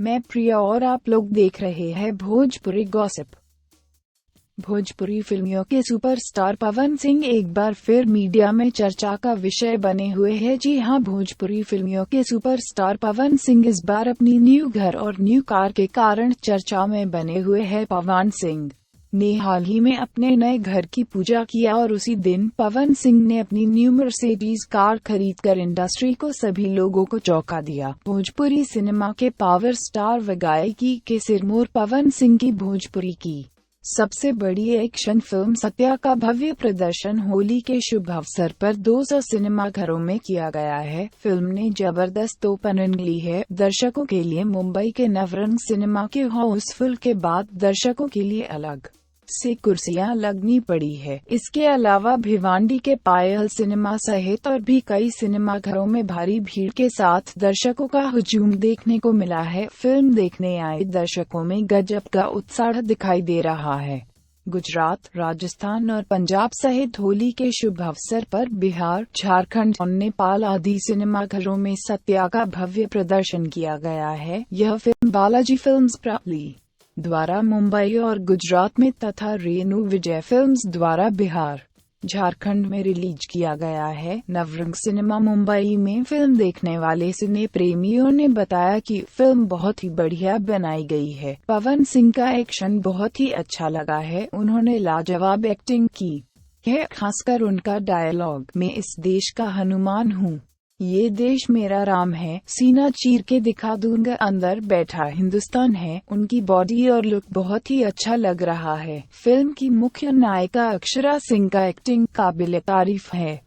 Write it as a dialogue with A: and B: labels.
A: मैं प्रिया और आप लोग देख रहे हैं भोजपुरी गॉसिप। भोजपुरी फिल्मियों के सुपरस्टार पवन सिंह एक बार फिर मीडिया में चर्चा का विषय बने हुए हैं। जी हां, भोजपुरी फिल्मियों के सुपरस्टार पवन सिंह इस बार अपनी न्यू घर और न्यू कार के कारण चर्चा में बने हुए हैं। पवन सिंह ने हाल ही में अपने नए घर की पूजा किया और उसी दिन पवन सिंह ने अपनी न्यू मर्सिडीज कार खरीदकर इंडस्ट्री को सभी लोगों को चौंका दिया। भोजपुरी सिनेमा के पावर स्टार व गायकी के सिरमौर पवन सिंह की भोजपुरी की सबसे बड़ी एक्शन फिल्म सत्या का भव्य प्रदर्शन होली के शुभ अवसर पर 200 सिनेमा घरों में किया गया है। फिल्म ने जबरदस्त ओपनिंग ली है। दर्शकों के लिए मुंबई के नवरंग सिनेमा के हाउसफुल के बाद दर्शकों के लिए अलग से कुर्सियां लगनी पड़ी है। इसके अलावा भिवांडी के पायल सिनेमा सहित और भी कई सिनेमा घरों में भारी भीड़ के साथ दर्शकों का हुजूम देखने को मिला है। फिल्म देखने आए दर्शकों में गजब का उत्साह दिखाई दे रहा है। गुजरात, राजस्थान और पंजाब सहित होली के शुभ अवसर पर बिहार, झारखंड और नेपाल आदि सिनेमा घरों में सत्या का भव्य प्रदर्शन किया गया है। यह फिल्म बालाजी फिल्म्स प्राली द्वारा मुंबई और गुजरात में तथा रेणु विजय फिल्म्स द्वारा बिहार, झारखंड में रिलीज किया गया है। नवरंग सिनेमा मुंबई में फिल्म देखने वाले सिने प्रेमियों ने बताया कि फिल्म बहुत ही बढ़िया बनाई गई है। पवन सिंह का एक्शन बहुत ही अच्छा लगा है। उन्होंने लाजवाब एक्टिंग की है, खासकर उनका डायलॉग, मैं इस देश का हनुमान हूँ, ये देश मेरा राम है, सीना चीर के दिखा दूंगा, अंदर बैठा हिंदुस्तान है। उनकी बॉडी और लुक बहुत ही अच्छा लग रहा है। फिल्म की मुख्य नायिका अक्षरा सिंह का एक्टिंग काबिल तारीफ है।